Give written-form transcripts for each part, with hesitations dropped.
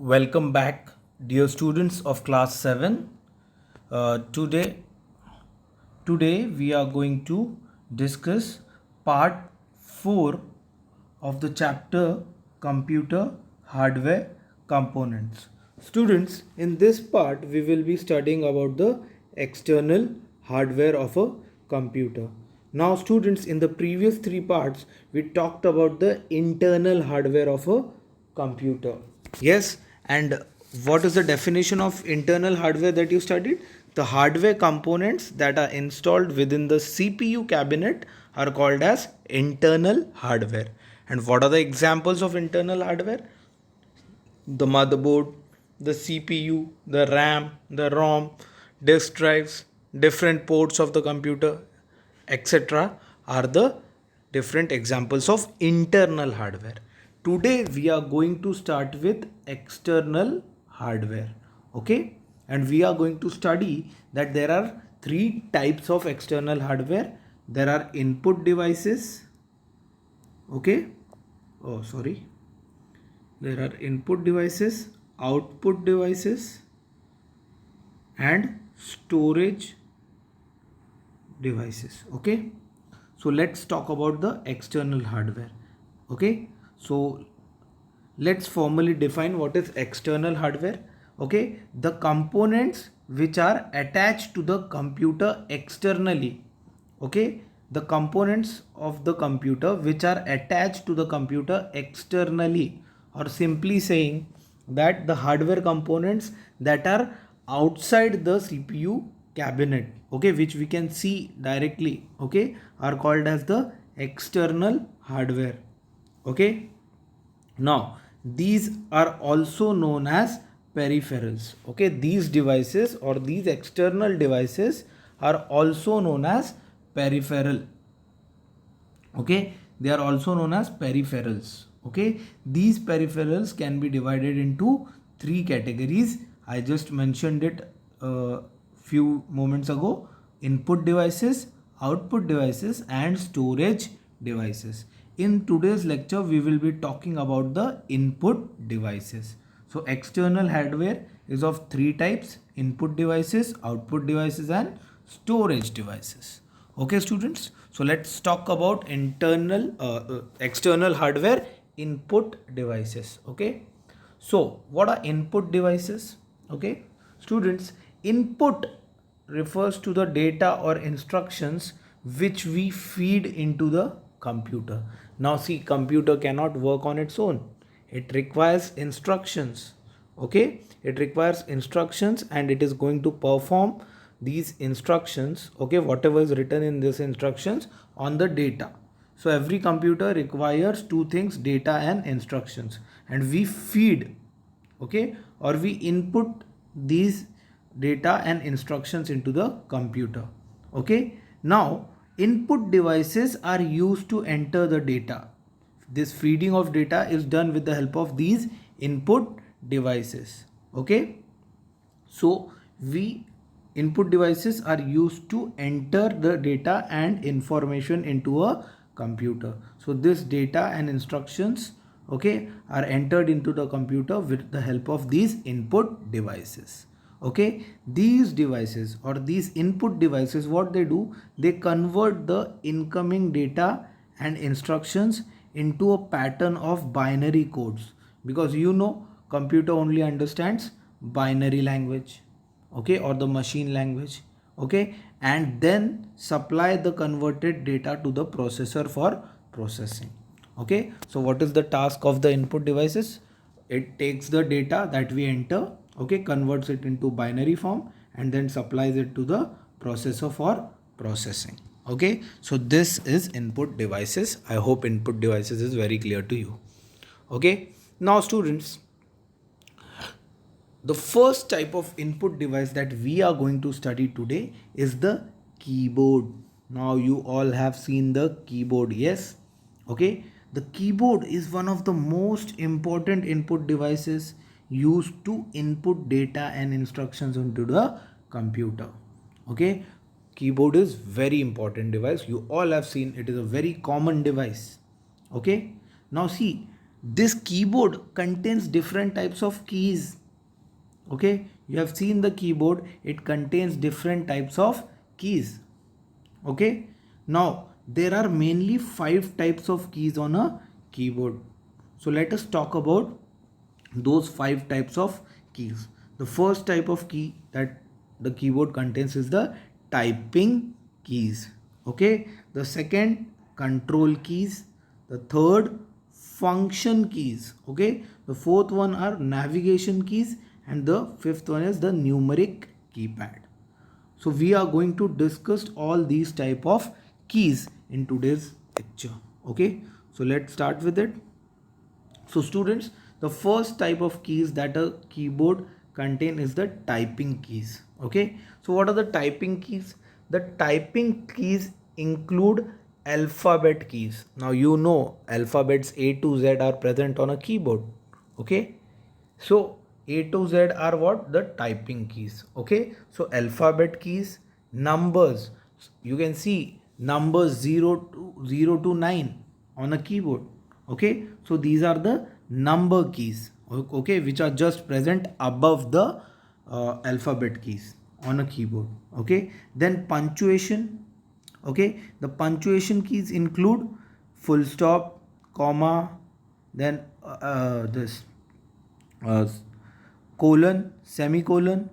Welcome back, dear students of class 7. Today we are going to discuss part 4 of the chapter Computer Hardware Components. Students, in this part we will be studying about the external hardware of a computer. Now students, in the previous 3 parts we talked about the internal hardware of a computer. Yes, and what is the definition of internal hardware that you studied? The hardware components that are installed within the CPU cabinet are called as internal hardware. And what are the examples of internal hardware? The motherboard, the CPU, the RAM, the ROM, disk drives, different ports of the computer, etc. are the different examples of internal hardware. Today we are going to start with external hardware. Okay? And we are going to study that there are three types of external hardware. There are input devices. Okay? Oh, sorry. There are input devices, output devices, and storage devices. Okay, so let's talk about the external hardware. Okay, so let's formally define what is external hardware. Okay, the components which are attached to the computer externally. Okay, the components of the computer which are attached to the computer externally, or simply saying that the hardware components that are outside the CPU cabinet, okay, which we can see directly, okay, are called as the external hardware. Okay, now these are also known as peripherals. Okay, these devices or these external devices are also known as peripheral. Okay, they are also known as peripherals. Okay, these peripherals can be divided into three categories. I just mentioned it few moments ago: input devices, output devices, and storage devices. In today's lecture we will be talking about the input devices. So external hardware is of three types: input devices, output devices, and storage devices. Okay students, so let's talk about external hardware input devices. Okay, so what are input devices? Okay students, input refers to the data or instructions which we feed into the computer. Now see, computer cannot work on its own, it requires instructions. Okay, it requires instructions and it is going to perform these instructions, okay, whatever is written in these instructions on the data. So every computer requires two things: data and instructions, and we feed, okay, or we input these data and instructions into the computer. Okay, now input devices are used to enter the data. This feeding of data is done with the help of these input devices. Okay, so we input devices are used to enter the data and information into a computer. So this data and instructions, okay, are entered into the computer with the help of these input devices. Okay, these devices or these input devices, what they do, they convert the incoming data and instructions into a pattern of binary codes, because computer only understands binary language, okay, or the machine language. Okay, and then supply the converted data to the processor for processing. Okay, so what is the task of the input devices? It takes the data that we enter, okay, converts it into binary form, and then supplies it to the processor for processing. Okay, so this is input devices. I hope input devices is very clear to you. Okay, now students, the first type of input device that we are going to study today is the keyboard. Now you all have seen the keyboard, yes? Okay, the keyboard is one of the most important input devices used to input data and instructions into the computer. Okay, keyboard is very important device. You all have seen, it is a very common device. Okay, now see, This keyboard contains different types of keys. Okay, you have seen the keyboard, it contains different types of keys. Okay, now there are mainly 5 types of keys on a keyboard. So let us talk about those 5 types of keys. The first type of key that the keyboard contains is the typing keys. Okay, the second, control keys. The third, function keys. Okay, the fourth one are navigation keys, and the fifth one is the numeric keypad. So we are going to discuss all these type of keys in today's lecture. Okay, so let's start with it. So students, the first type of keys that a keyboard contain is the typing keys. Okay, so what are the typing keys? The typing keys include alphabet keys. Now you know alphabets A to Z are present on a keyboard. Okay, so A to Z are what? The typing keys. Okay, so alphabet keys, numbers. You can see numbers 0 to 9 on a keyboard. Okay, so these are the number keys. Okay, which are just present above the alphabet keys on a keyboard. Okay, then punctuation. Okay, the punctuation keys include full stop, comma, then this uh, colon, semicolon,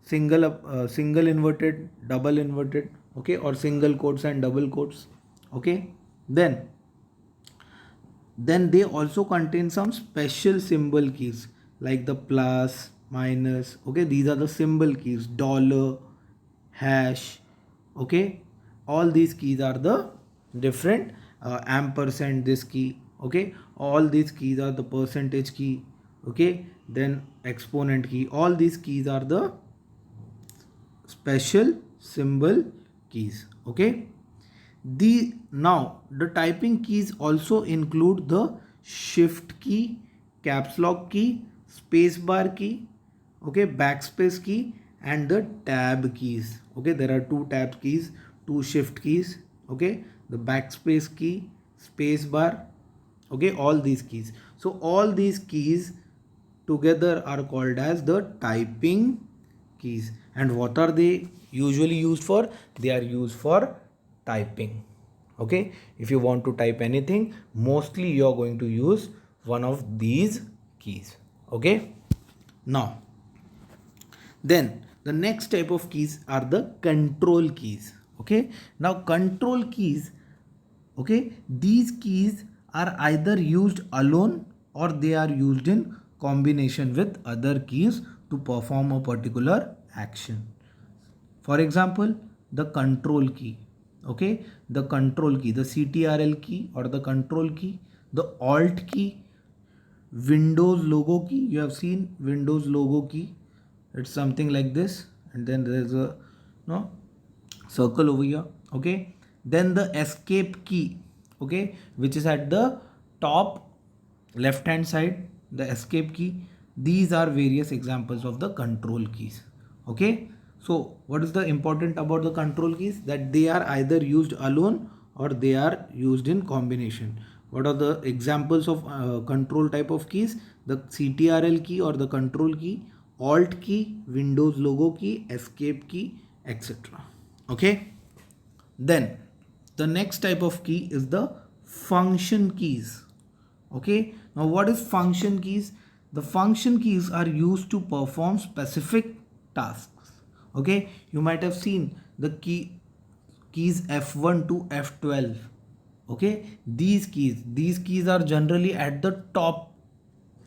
single inverted, double inverted, okay, or single quotes and double quotes. Okay, then they also contain some special symbol keys like the plus, minus. Okay, these are the symbol keys, dollar, hash. Okay, all these keys are the different, ampersand, this key. Okay, all these keys are the percentage key. Okay, then exponent key. All these keys are the special symbol keys. Okay, the typing keys also include the shift key, caps lock key, space bar key, okay, backspace key, and the tab keys. Okay, there are 2 tab keys, 2 shift keys. Okay, the backspace key, space bar. Okay, all these keys. So all these keys together are called as the typing keys. And what are they usually used for? They are used for typing. Okay, if you want to type anything, mostly you are going to use one of these keys. Okay, now then the next type of keys are the control keys. Okay, now control keys, okay, these keys are either used alone or they are used in combination with other keys to perform a particular action. For example, the control key. Okay, the control key, the CTRL key or the control key, the alt key, Windows logo key. You have seen Windows logo key. It's something like this, and then there's a no circle over here. Okay, then the escape key. Okay, which is at the top left hand side, the escape key. These are various examples of the control keys. Okay, so what is the important about the control keys? That they are either used alone or they are used in combination. What are the examples of control type of keys? The CTRL key or the control key, alt key, Windows logo key, escape key, etc. Okay, then the next type of key is the function keys. Okay, now what is function keys? The function keys are used to perform specific tasks. Okay, you might have seen the keys F1 to F12. Okay, these keys are generally at the top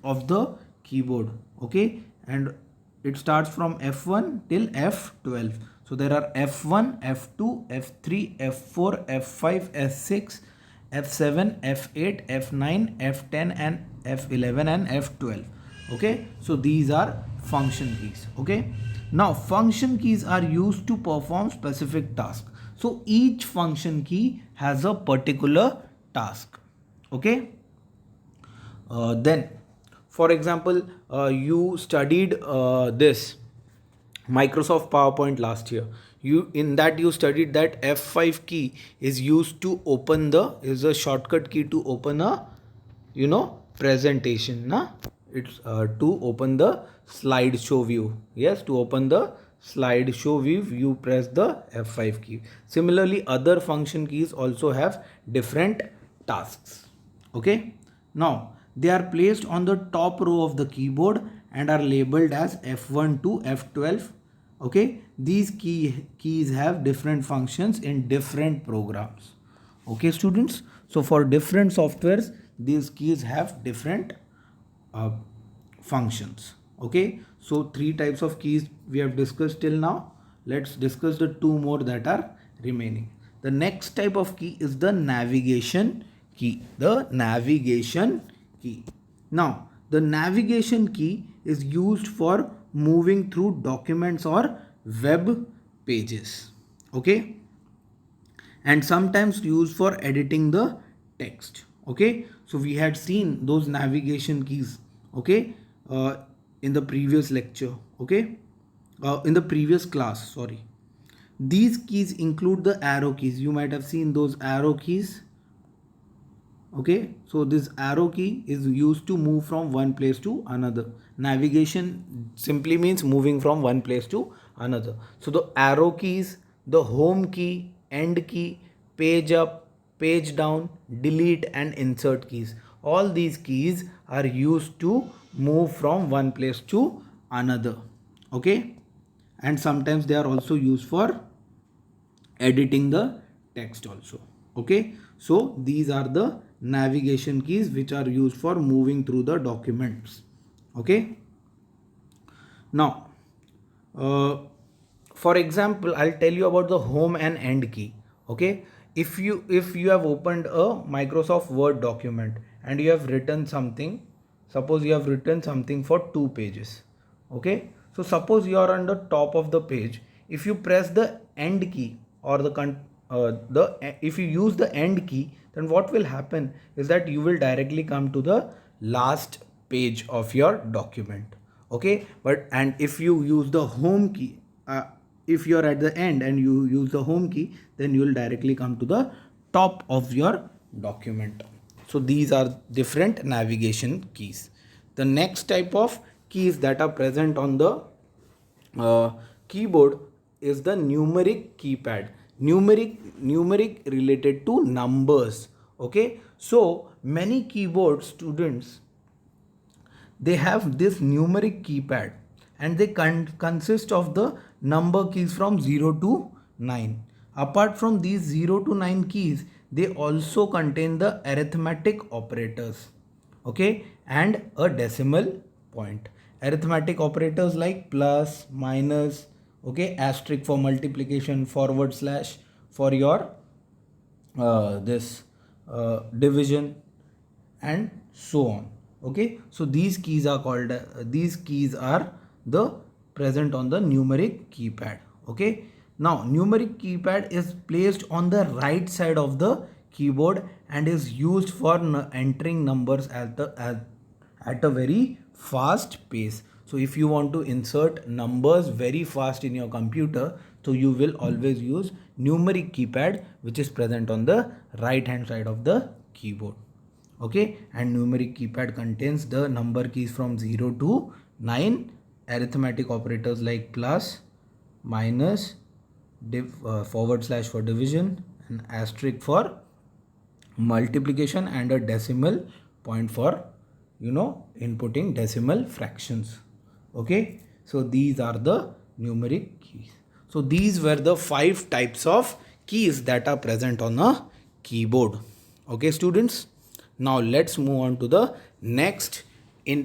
of the keyboard. Okay, and it starts from F1 till F12. So there are F1, F2, F3, F4, F5, F6, F7, F8, F9, F10, and F11 and F12. Okay, so these are function keys. Okay, now function keys are used to perform specific tasks. So each function key has a particular task. Okay, then for example, you studied this Microsoft PowerPoint last year. You studied that F5 key is used to open the is a shortcut key to open a presentation, na? It's to open the slideshow view. Yes, to open the slideshow view, you press the F5 key. Similarly, other function keys also have different tasks. Okay. Now, they are placed on the top row of the keyboard and are labeled as F1 to F12. Okay. These keys have different functions in different programs. Okay, students. So for different softwares, these keys have different uh, functions. Okay, so three types of keys we have discussed till now. Let's discuss the two more that are remaining. The next type of key is the navigation key. The navigation key. Now, the navigation key is used for moving through documents or web pages. Okay, and sometimes used for editing the text. Okay, so we had seen those navigation keys, okay, in the previous lecture, okay, in the previous class, sorry. These keys include the arrow keys. You might have seen those arrow keys. Okay, so this arrow key is used to move from one place to another. Navigation simply means moving from one place to another. So the arrow keys, the home key, end key, page up, page down, delete and insert keys, all these keys are used to move from one place to another. Okay, and sometimes they are also used for editing the text also. Okay, so these are the navigation keys which are used for moving through the documents. Okay, now for example, I'll tell you about the home and end key. Okay, if you have opened a Microsoft Word document and you have written something, suppose you have written something for 2 pages. Okay, so suppose you are on the top of the page. If you press the end key or if you use the end key, then what will happen is that you will directly come to the last page of your document. Okay, but and if you use the home key, if you are at the end and you use the home key, then you will directly come to the top of your document. So these are different navigation keys. The next type of keys that are present on the keyboard is the numeric keypad. Numeric related to numbers. Okay, so many keyboard students, they have this numeric keypad and they consist of the number keys from 0 to 9. Apart from these 0 to 9 keys, they also contain the arithmetic operators, okay, and a decimal point. Arithmetic operators like plus, minus, okay, asterisk for multiplication, forward slash for your this division, and so on. Okay, so these keys are called these keys are the present on the numeric keypad. Okay, now numeric keypad is placed on the right side of the keyboard and is used for entering numbers at a very fast pace. So if you want to insert numbers very fast in your computer, so you will always use numeric keypad, which is present on the right hand side of the keyboard. Okay, and numeric keypad contains the number keys from 0 to 9, arithmetic operators like plus, minus, forward slash for division, and asterisk for multiplication, and a decimal point for inputting decimal fractions. Okay, so these are the numeric keys. So these were the 5 types of keys that are present on a keyboard. Okay, students, now let's move on to the next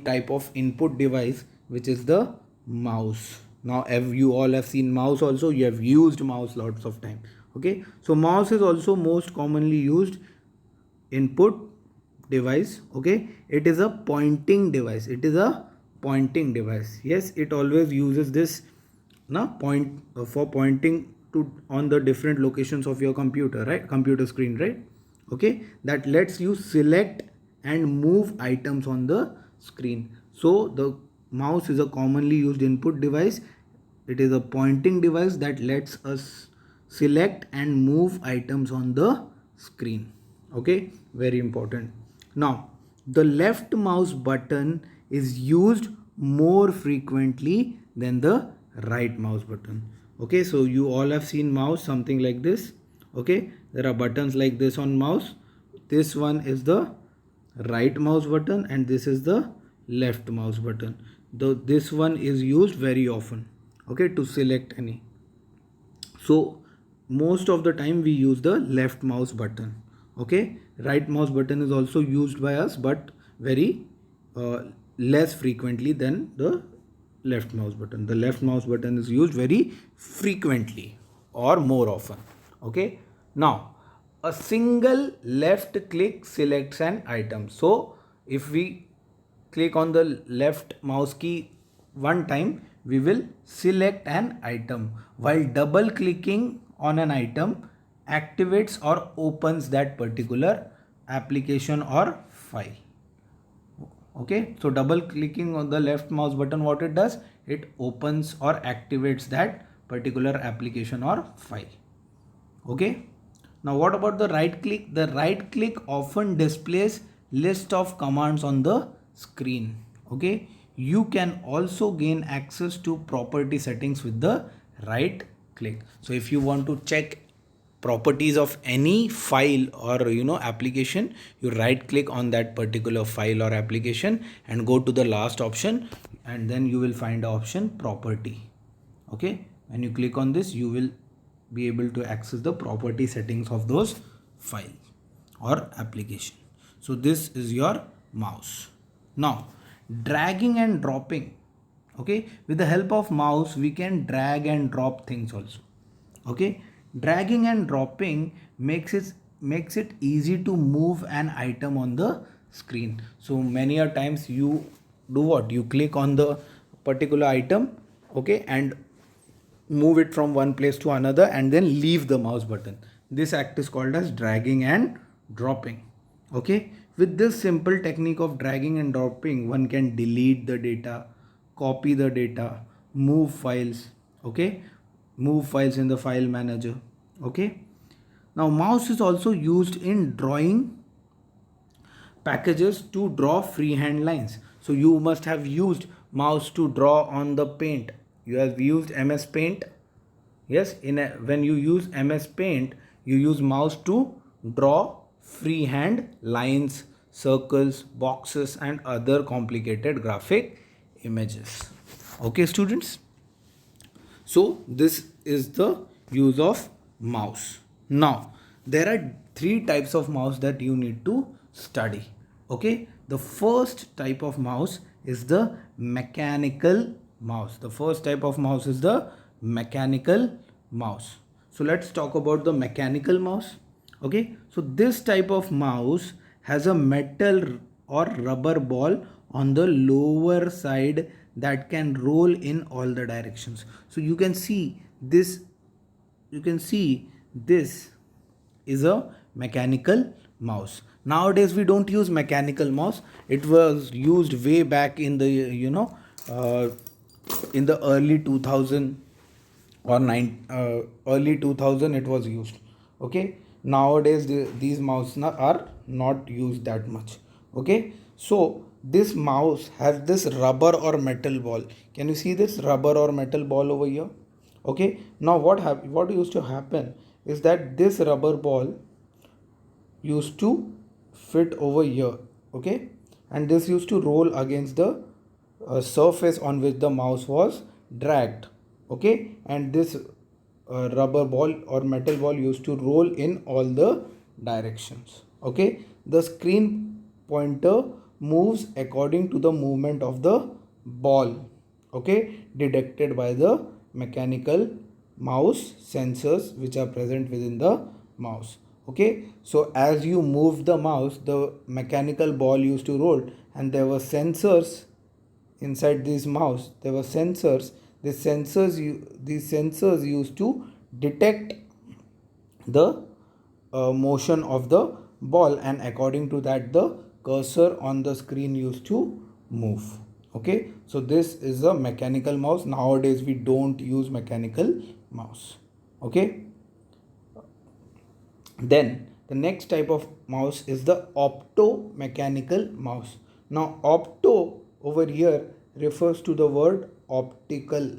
type of input device, which is the mouse. Now you all have seen mouse also, you have used mouse lots of time. Okay, so mouse is also most commonly used input device. Okay, it is a pointing device. Yes, it always uses this point for pointing to on the different locations of your computer, right? Computer screen, right? Okay, that lets you select and move items on the screen. So the mouse is a commonly used input device. It is a pointing device that lets us select and move items on the screen. Okay, very important. Now the left mouse button is used more frequently than the right mouse button. Okay, so you all have seen mouse something like this. Okay, there are buttons like this on mouse. This one is the right mouse button and this is the left mouse button. This one is used very often, okay, to select any. So most of the time we use the left mouse button. Okay, right mouse button is also used by us, but very uh, less frequently than the left mouse button. The left mouse button is used very frequently or more often. Okay, now a single left click selects an item. So if we click on the left mouse key one time, we will select an item, while double clicking on an item activates or opens that particular application or file. Okay, so double clicking on the left mouse button, what it does, it opens or activates that particular application or file. Okay, now what about the right click? The right click often displays list of commands on the screen. Okay, you can also gain access to property settings with the right click. So if you want to check properties of any file or application, you right click on that particular file or application and go to the last option, and then you will find the option property. Okay, when you click on this, you will be able to access the property settings of those files or application. So this is your mouse. Now dragging and dropping. Okay, with the help of mouse we can drag and drop things also. Okay, dragging and dropping makes it easy to move an item on the screen. So many a times you do what, you click on the particular item, okay, and move it from one place to another and then leave the mouse button. This act is called as dragging and dropping. Okay, with this simple technique of dragging and dropping, one can delete the data, copy the data, move files. Okay, move files in the file manager. Okay, now mouse is also used in drawing packages to draw freehand lines. So you must have used mouse to draw on the paint. You have used MS Paint. Yes, when you use MS Paint, you use mouse to draw freehand lines, circles, boxes and other complicated graphic images. Okay, students. So this is the use of mouse. Now there are three types of mouse that you need to study. Okay, the first type of mouse is the mechanical mouse. The first type of mouse is the mechanical mouse. So let's talk about the mechanical mouse. Okay, so this type of mouse has a metal or rubber ball on the lower side that can roll in all the directions. So you can see this is a mechanical mouse. Nowadays we don't use mechanical mouse. It was used way back in the in the early 2000 or early 2000 it was used. Okay, nowadays these mouse are not used that much. Okay, so this mouse has this rubber or metal ball. Can you see this rubber or metal ball over here? Okay, now what used to happen is that this rubber ball used to fit over here. Okay, and this used to roll against the surface on which the mouse was dragged. Okay, and this rubber ball or metal ball used to roll in all the directions. Okay, the screen pointer moves according to the movement of the ball, okay, detected by the mechanical mouse sensors which are present within the mouse. Okay, so as you move the mouse, the mechanical ball used to roll, and there were sensors inside this mouse. There were sensors. These sensors used to detect the motion of the ball, and according to that the cursor on the screen used to move. Okay, so this is a mechanical mouse. Nowadays we don't use mechanical mouse. Okay, then The next type of mouse is the optomechanical mouse. Now opto over here refers to the word optical,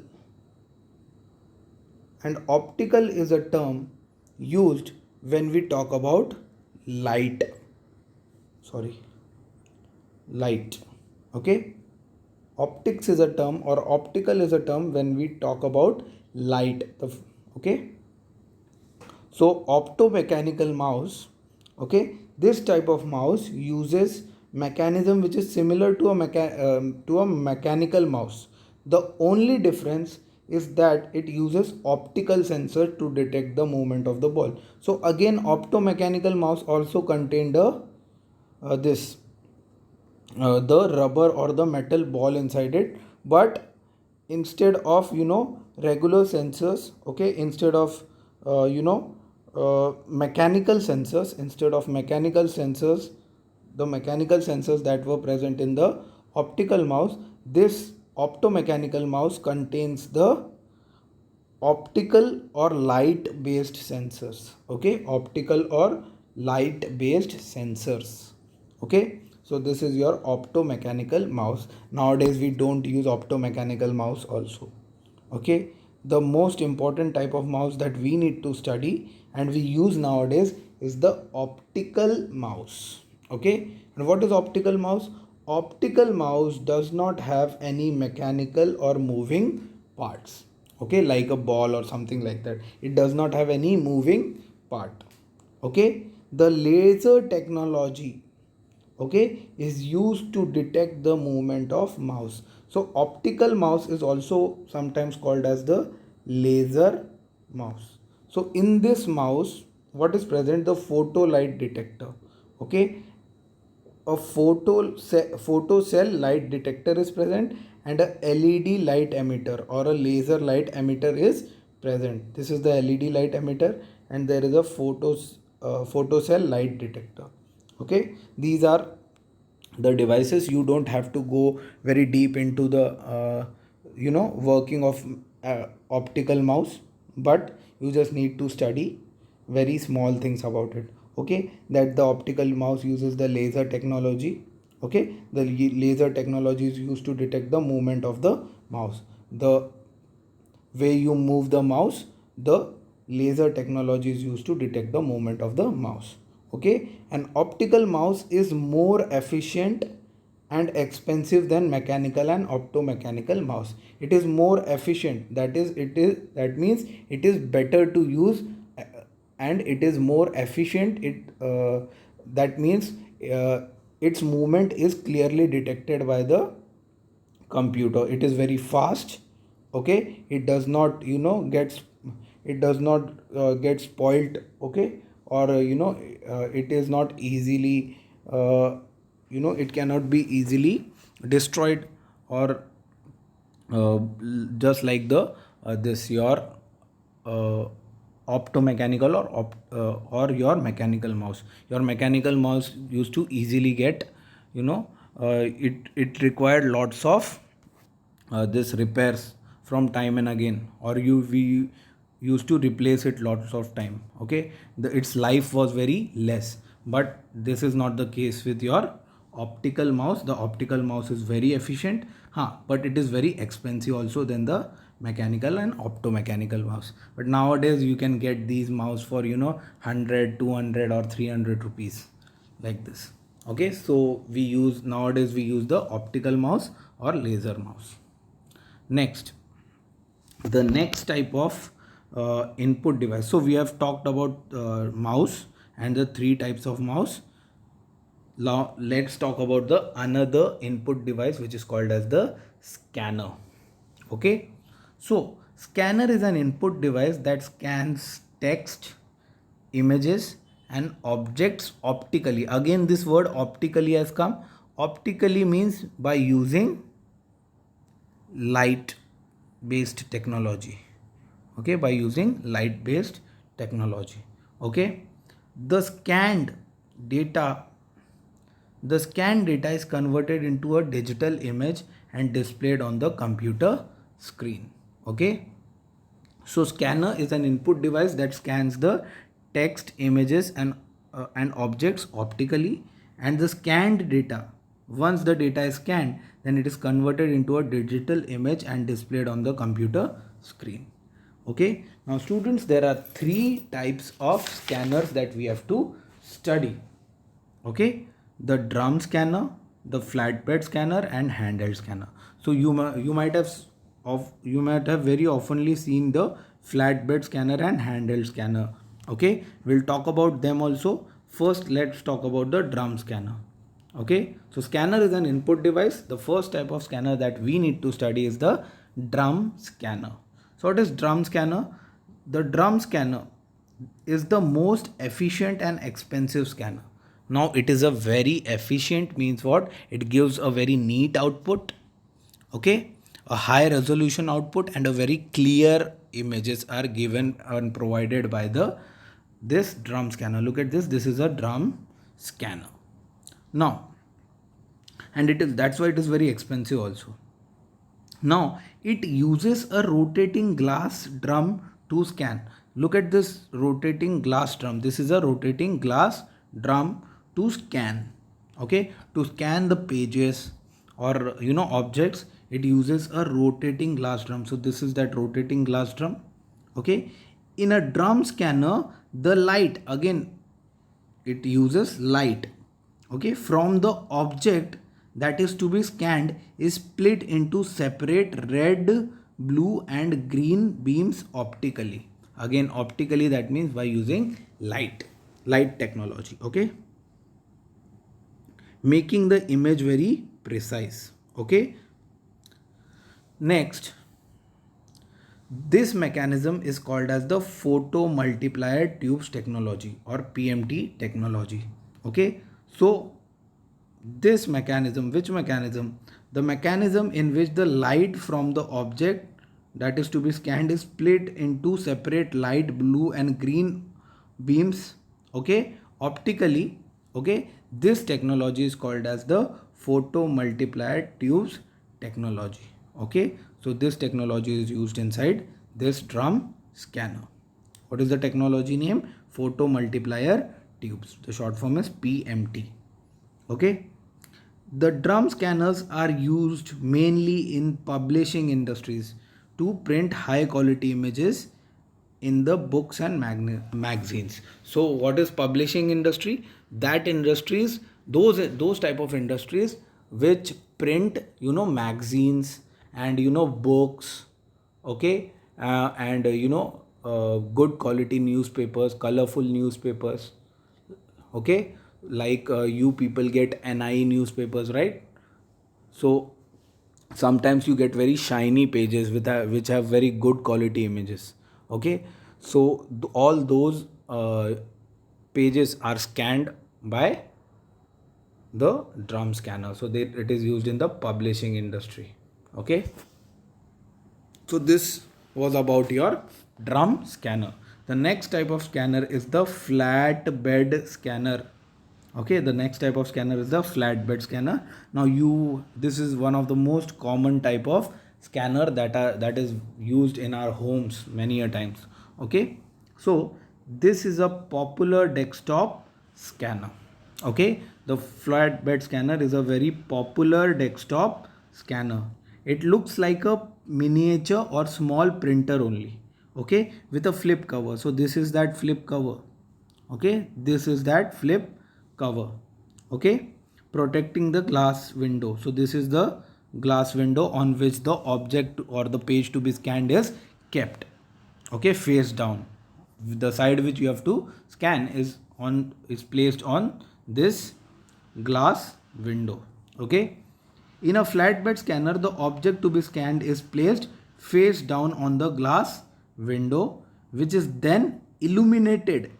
and optical is a term used when we talk about light. Light. Okay. Optics is a term, or optical is a term when we talk about light. Okay. So optomechanical mouse, okay, this type of mouse uses mechanism which is similar to a mechanical mouse. The only difference is that it uses optical sensor to detect the movement of the ball. So again, optomechanical mouse also contained this the rubber or the metal ball inside it, but instead of regular sensors, okay, instead of mechanical sensors, the mechanical sensors that were present in the optical mouse, this optomechanical mouse contains the optical or light based sensors. Okay, optical or light based sensors. Okay, so this is your optomechanical mouse. Nowadays we don't use optomechanical mouse also. Okay, the most important type of mouse that we need to study and we use nowadays is the optical mouse. Okay, and what is optical mouse? Optical mouse does not have any mechanical or moving parts. Okay, like a ball or something like that. It does not have any moving part. Okay, the laser technology, okay, is used to detect the movement of mouse. So optical mouse is also sometimes called as the laser mouse. So in this mouse, what is present? The photo light detector. Okay, a photo cell light detector is present, and a LED light emitter or a laser light emitter is present. This is the LED light emitter, and there is a photo cell light detector. Okay, these are the devices. You don't have to go very deep into the working of optical mouse, but you just need to study very small things about it. Okay, that the optical mouse uses the laser technology. Okay, the laser technology is used to detect the movement of the mouse. The way you move the mouse, the laser technology is used to detect the movement of the mouse. Okay, an optical mouse is more efficient and expensive than mechanical and optomechanical mouse. It is more efficient, that means it is better to use, and it is more efficient. That means its movement is clearly detected by the computer. It is very fast. Okay, it does not get spoiled. Okay, or it is not easily it cannot be easily destroyed, or just like the this your uh, optomechanical or your mechanical mouse. Your mechanical mouse used to easily get, it required lots of this repairs from time and again, or we used to replace it lots of time. Okay, its life was very less, but this is not the case with your optical mouse. The optical mouse is very efficient, but it is very expensive also than the mechanical and optomechanical mouse. But nowadays you can get these mouse for 100, 200 or 300 rupees, like this. Okay, so nowadays we use the optical mouse or laser mouse. Next, the next type of input device. So we have talked about mouse and the three types of mouse. Now let's talk about the another input device, which is called as the scanner. Okay, so scanner is an input device that scans text, images and objects optically. Again, this word optically has come. Optically means by using light based technology. Okay, by using light based technology. Okay, the scanned data the scanned data is converted into a digital image and displayed on the computer screen. Okay, so scanner is an input device that scans the text, images and and objects optically, and the scanned data, once the data is scanned, then it is converted into a digital image and displayed on the computer screen. Okay, now students, there are three types of scanners that we have to study. Okay, the drum scanner, the flatbed scanner, and handheld scanner. So you might have very oftenly seen the flatbed scanner and handheld scanner. Okay, we'll talk about them also. First, let's talk about the drum scanner. Okay, so scanner is an input device. The first type of scanner that we need to study is the drum scanner. So what is drum scanner? The drum scanner is the most efficient and expensive scanner. Now it is a very efficient, means what? It gives a very neat output, okay, a high resolution output, and a very clear images are given and provided by this drum scanner. Look at this. This is a drum scanner. Now, and that's why it is very expensive also. Now it uses a rotating glass drum to scan. Look at this rotating glass drum. This is a rotating glass drum to scan. Okay, to scan the pages or objects, it uses a rotating glass drum. So this is that rotating glass drum. Okay, in a drum scanner, the light, again, it uses light, okay, from the object that is to be scanned is split into separate red, blue, and green beams optically. Again, optically, that means by using light technology. Okay, making the image very precise. Okay, next, this mechanism is called as the photo multiplier tubes technology or PMT technology. Okay, so this mechanism, which mechanism? The mechanism in which the light from the object that is to be scanned is split into separate light, blue, and green beams, okay, optically. Okay, this technology is called as the photo multiplier tubes technology. Okay, so this technology is used inside this drum scanner. What is the technology name? Photo multiplier tubes. The short form is PMT. Okay, the drum scanners are used mainly in publishing industries to print high quality images in the books and magazines. So what is publishing industry? That industries, those type of industries which print magazines and books, okay, and good quality newspapers, colorful newspapers, okay, like you people get NI newspapers, right? So sometimes you get very shiny pages which have very good quality images. Okay, so all those pages are scanned by the drum scanner. So it is used in the publishing industry. Okay, so this was about your drum scanner. The next type of scanner is the flatbed scanner. Okay, the next type of scanner is the flatbed scanner. Now this is one of the most common type of scanner that is used in our homes many a times. Okay, so this is a popular desktop scanner. Okay, the flatbed scanner is a very popular desktop scanner. It looks like a miniature or small printer only, okay, with a flip cover. So this is that flip cover. Okay, this is that flip cover, okay, protecting the glass window. So this is the glass window on which the object or the page to be scanned is kept, okay, face down. The side which you have to scan is placed on this glass window. Okay, in a flatbed scanner, the object to be scanned is placed face down on the glass window, which is then illuminated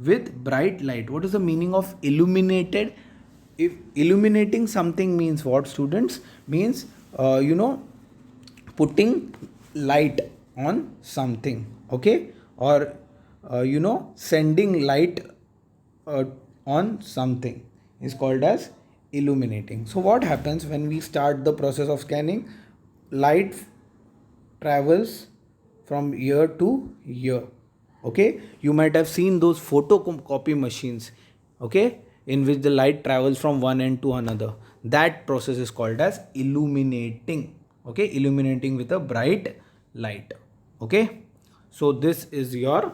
with bright light. What is the meaning of illuminated? If illuminating something means what, students? Means putting light on something, okay, or sending light on something is called as illuminating. So what happens when we start the process of scanning? Light travels from ear to ear, Okay, you might have seen those photocopy machines, okay, in which the light travels from one end to another. That process is called as illuminating. Okay, illuminating with a bright light. Okay, so this is your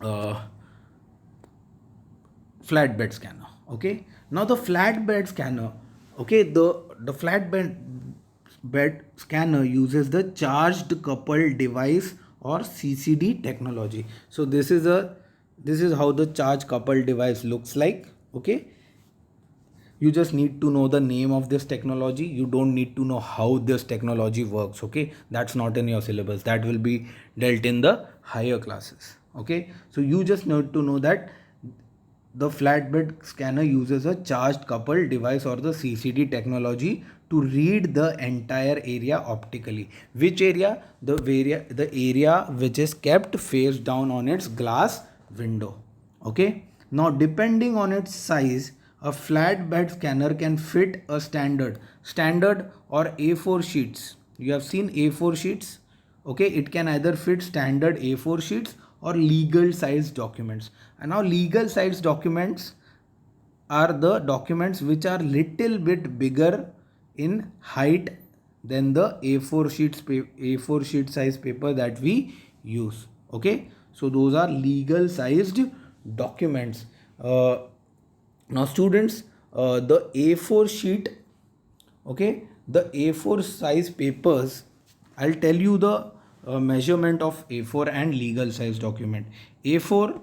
uh, flatbed scanner. Okay, now the flatbed scanner, okay, the flatbed bed scanner uses the charged coupled device or CCD technology. So this is how the charge coupled device looks like. Okay, you just need to know the name of this technology. You don't need to know how this technology works. Okay, that's not in your syllabus. That will be dealt in the higher classes. Okay, so you just need to know that the flatbed scanner uses a charged coupled device or the CCD technology to read the entire area optically. Which area? The area which is kept face down on its glass window. Okay, now depending on its size, a flatbed scanner can fit a standard or A4 sheets. You have seen A4 sheets. Okay, it can either fit standard A4 sheets or legal size documents. And now legal size documents are the documents which are little bit bigger in height than the A4 sheet size paper that we use. Okay, so those are legal sized documents. Now students, the A4 sheet, okay, the A4 size papers, I'll tell you the measurement of A4 and legal size document. A4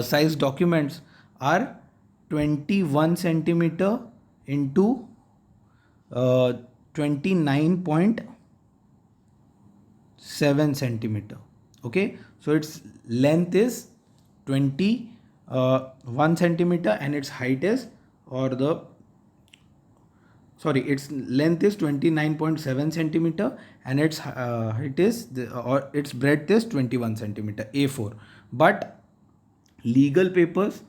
size documents are 21 centimeter into 29.7 centimeter. Okay, so its length is 21 centimeter and its height is, or the sorry, its length is 29.7 centimeter and its or its breadth is 21 centimeter. A4. But legal papers,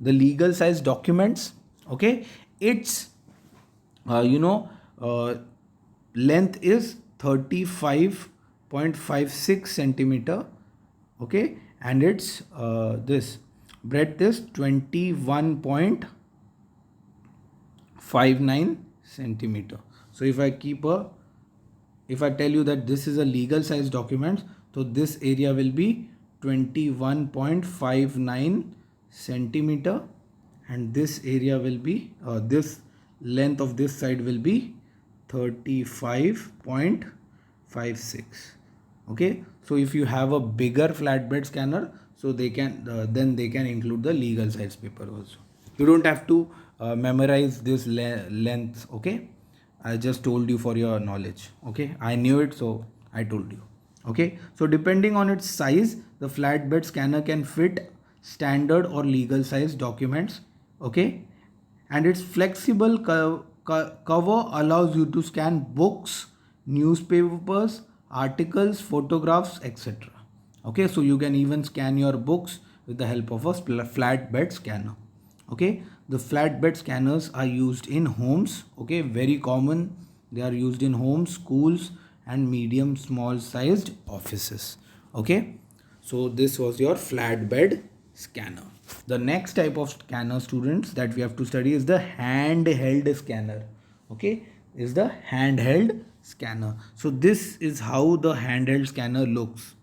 the legal size documents, okay, its uh, length is 35.56 centimeter. Okay, and its this breadth is 21.59 centimeter. So if I tell you that this is a legal size document, so this area will be 21.59 centimeter and this area will be this length of this side will be 35.56. Okay, so if you have a bigger flatbed scanner, so they can then they can include the legal size paper also. You don't have to memorize this length. Okay, I just told you for your knowledge. Okay, I knew it, so I told you. Okay, so depending on its size, the flatbed scanner can fit standard or legal size documents. Okay, and its flexible cover allows you to scan books, newspapers, articles, photographs, etc. Okay, so you can even scan your books with the help of a flatbed scanner. Okay, the flatbed scanners are used in homes. Okay, very common. They are used in homes, schools, and medium small sized offices. Okay, so this was your flatbed scanner. The next type of scanner, students, that we have to study is the handheld scanner. Okay, is the handheld scanner. So this is how the handheld scanner looks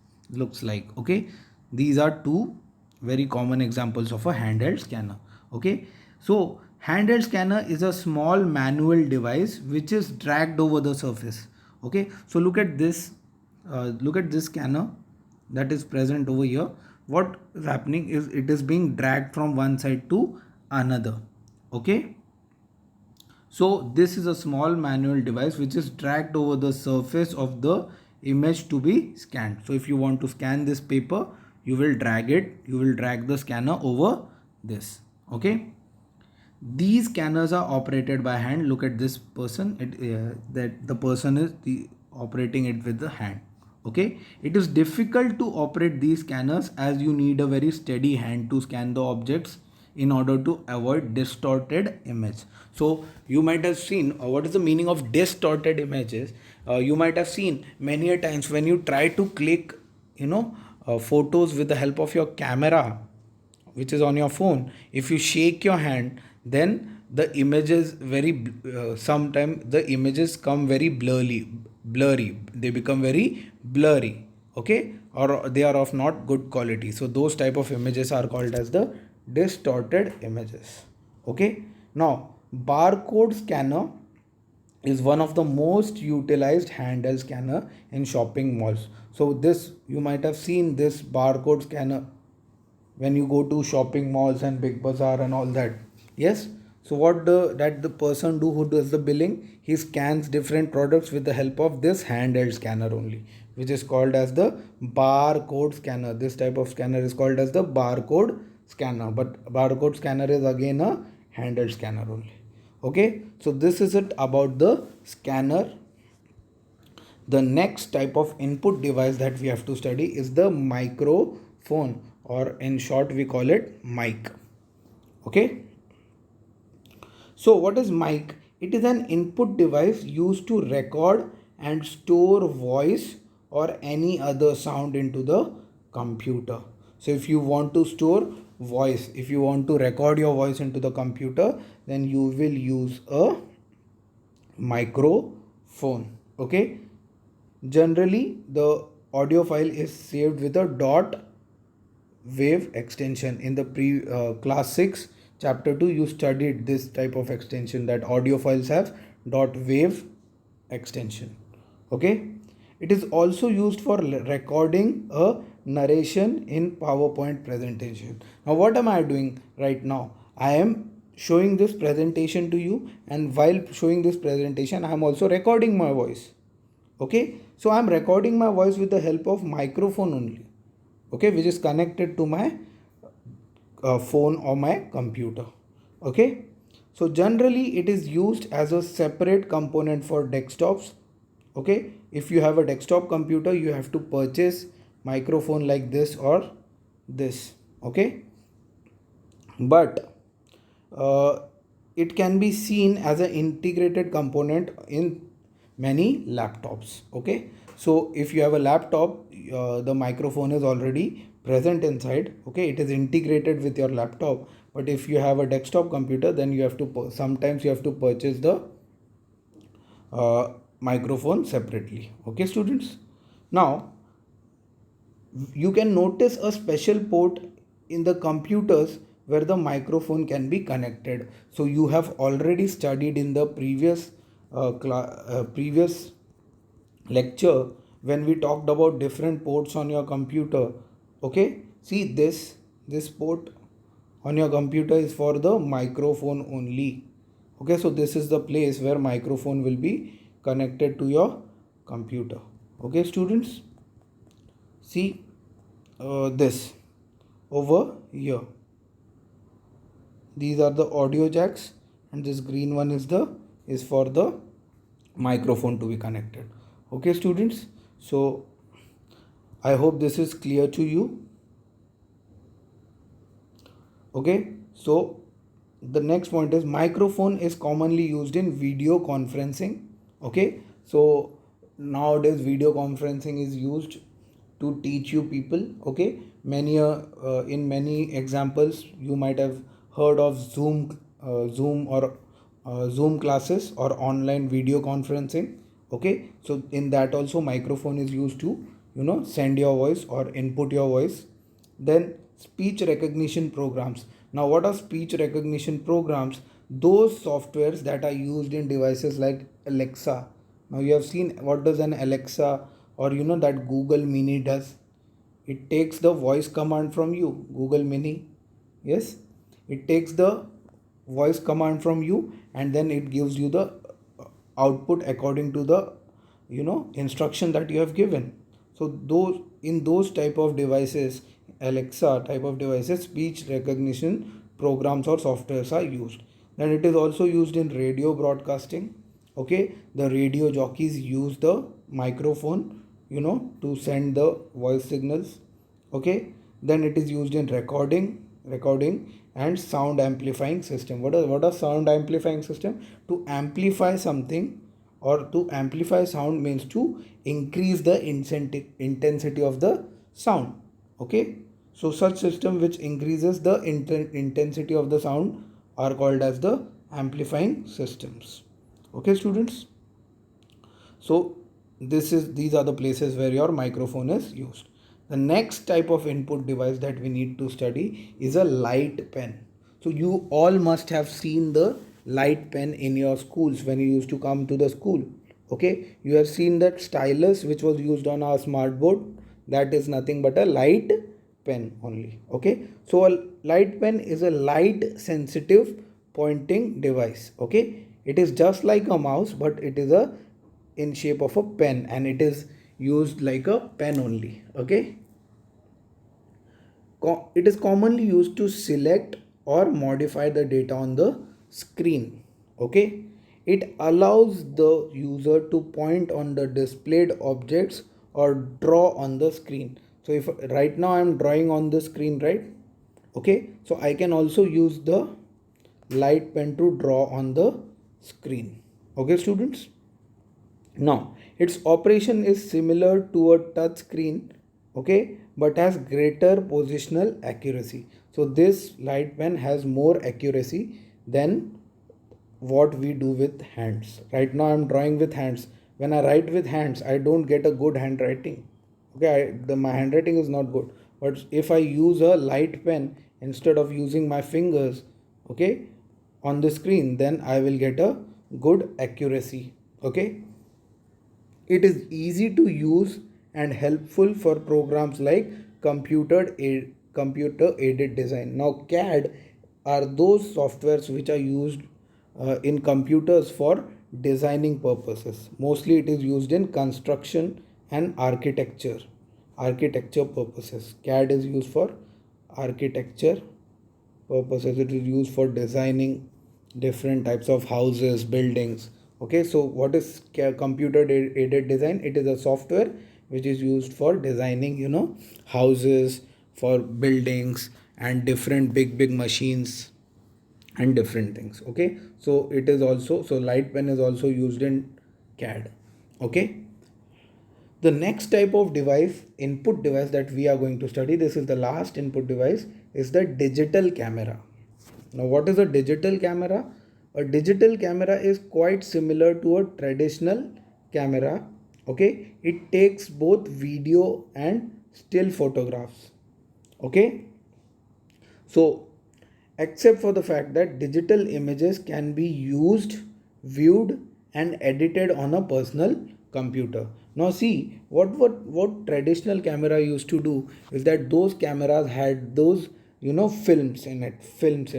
like. Okay, these are two very common examples of a handheld scanner. Okay, so handheld scanner is a small manual device which is dragged over the surface. Okay, so look at this scanner that is present over here. What is happening is it is being dragged from one side to another. Okay, so this is a small manual device which is dragged over the surface of the image to be scanned. So if you want to scan this paper, you will drag the scanner over this. Okay, these scanners are operated by hand. Look at this person, that the person is operating it with the hand. Okay, it is difficult to operate these scanners as you need a very steady hand to scan the objects in order to avoid distorted image. So you might have seen what is the meaning of distorted images. You might have seen many a times when you try to click photos with the help of your camera, which is on your phone, if you shake your hand, then the images sometimes the images come very blurry, they become very blurry, okay, or they are of not good quality. So those type of images are called as the distorted images. Okay, now barcode scanner is one of the most utilized handheld scanner in shopping malls. So this, you might have seen this barcode scanner when you go to shopping malls and big bazaar and all that. Yes, so what the person do who does the billing, he scans different products with the help of this handheld scanner only, which is called as the barcode scanner. This type of scanner is called as the barcode scanner, but barcode scanner is again a handheld scanner only. Okay, so this is it about the scanner. The next type of input device that we have to study is the microphone, or in short we call it mic. Okay, so what is mic? It is an input device used to record and store voice or any other sound into the computer. So if you want to store voice, if you want to record your voice into the computer, then you will use a microphone. Okay, generally the audio file is saved with a dot wave extension. In the class 6 chapter 2 you studied this type of extension, that audio files have dot wave extension. Okay, it is also used for recording a narration in PowerPoint presentation. Now what am I doing right now? I am showing this presentation to you, and while showing this presentation I am also recording my voice. Okay, so I am recording my voice with the help of microphone only, okay, which is connected to my phone or my computer. Okay, so generally it is used as a separate component for desktops. Okay, if you have a desktop computer, you have to purchase microphone like this or this. Okay, but it can be seen as an integrated component in many laptops. Okay, so if you have a laptop, the microphone is already present inside. Okay, it is integrated with your laptop. But if you have a desktop computer, then you have to sometimes you have to purchase the microphone separately. Okay, students, now you can notice a special port in the computers where the microphone can be connected. So you have already studied in the previous lecture when we talked about different ports on your computer. Okay, see this port on your computer is for the microphone only. Okay, so this is the place where microphone will be connected to your computer. Okay, students, see this over here, these are the audio jacks, and this green one is for the microphone to be connected. Okay, students, so I hope this is clear to you. Okay, so the next point is microphone is commonly used in video conferencing. Okay, so nowadays video conferencing is used to teach you people. Okay, in many examples you might have heard of Zoom or Zoom classes or online video conferencing. Okay, so in that also microphone is used to send your voice or input your voice. Then speech recognition programs. Now what are speech recognition programs? Those softwares that are used in devices like Alexa. Now you have seen what does an Alexa or that Google Mini does. It takes the voice command from you, Google Mini. Yes, it takes the voice command from you, and then it gives you the output according to the instruction that you have given. So those type of devices, Alexa type of devices, speech recognition programs or softwares are used. Then it is also used in radio broadcasting. Okay, the radio jockeys use the microphone to send the voice signals. Okay, then it is used in recording and sound amplifying system. What are sound amplifying system? To amplify something or to amplify sound means to increase the intensity of the sound. Okay, so such system which increases the intensity of the sound are called as the amplifying systems. Okay, students. So these are the places where your microphone is used. The next type of input device that we need to study is a light pen. So you all must have seen the light pen in your schools when you used to come to the school. Okay, you have seen that stylus which was used on our smart board. That is nothing but a light pen only. Okay, so a light pen is a light sensitive pointing device. Okay, it is just like a mouse, but it is a in shape of a pen, and it is used like a pen only. Okay, it is commonly used to select or modify the data on the screen. Okay, it allows the user to point on the displayed objects or draw on the screen. So if right now I am drawing on the screen, right? Okay, so I can also use the light pen to draw on the screen. Okay, students. Now, its operation is similar to a touch screen, okay, but has greater positional accuracy. So this light pen has more accuracy than what we do with hands. Right now I'm drawing with hands. When I write with hands, I don't get a good handwriting. Okay, my handwriting is not good. But if I use a light pen instead of using my fingers, okay, on the screen, then I will get a good accuracy. Okay, it is easy to use and helpful for programs like computer aided design. Now CAD are those softwares which are used in computers for designing purposes. Mostly it is used in construction and architecture purposes. CAD is used for architecture purposes. It is used for designing different types of houses, buildings. Okay, so what is computer aided design? It is a software which is used for designing, houses, for buildings, and different big machines and different things. Okay, so it is also, so light pen is also used in CAD. Okay, the next type of device, input device, that we are going to study, this is the last input device, is the digital camera. Now what is a digital camera? A digital camera is quite similar to a traditional camera. Okay, it takes both video and still photographs. Okay, so except for the fact that digital images can be used, viewed, and edited on a personal computer. Now see, what traditional camera used to do is that those cameras had those, films in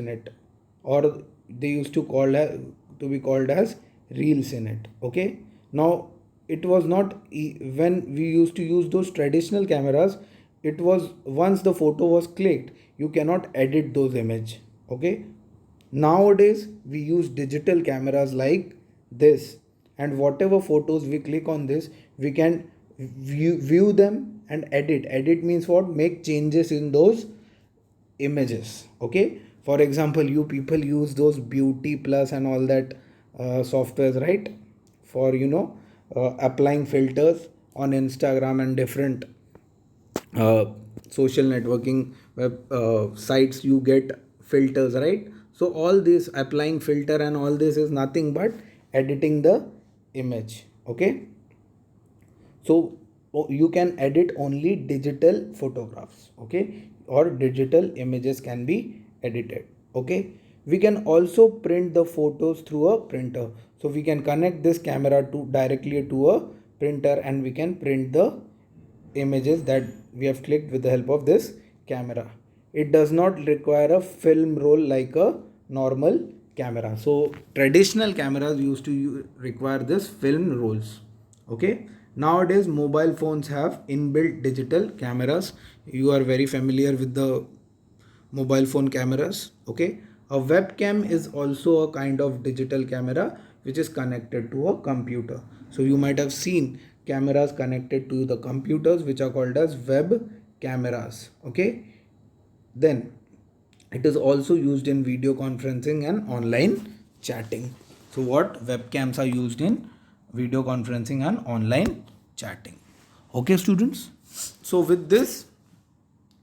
it, or they used to be called as reels in it. Okay, now it was not when we used to use those traditional cameras, it was once the photo was clicked, you cannot edit those image. Okay, nowadays we use digital cameras like this, and whatever photos we click on this, we can view them and edit means what? Make changes in those images. Okay, for example, you people use those Beauty Plus and all that softwares, right, for applying filters on Instagram and different uh, social networking web sites. You get filters, right? So all this applying filter and all this is nothing but editing the image. Okay, so you can edit only digital photographs. Okay, or digital images can be edited. Okay, we can also print the photos through a printer. So we can connect this camera to directly to a printer, and we can print the images that we have clicked with the help of this camera. It does not require a film roll like a normal camera. So traditional cameras used to require this film rolls. Okay, nowadays mobile phones have inbuilt digital cameras. You are very familiar with the mobile phone cameras. Okay, a webcam is also a kind of digital camera which is connected to a computer. So you might have seen cameras connected to the computers which are called as web cameras. Okay, then it is also used in video conferencing and online chatting. So what webcams are used in video conferencing and online chatting. Okay, students. So with this,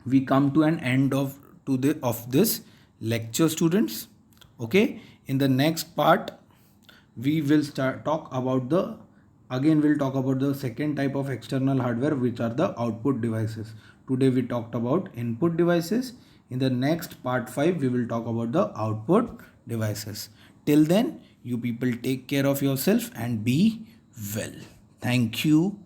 we come to an end of this lecture, students. Okay, in the next part we will talk about the second type of external hardware, which are the output devices. Today we talked about input devices. In the next part 5 we will talk about the output devices. Till then, you people take care of yourself and be well. Thank you.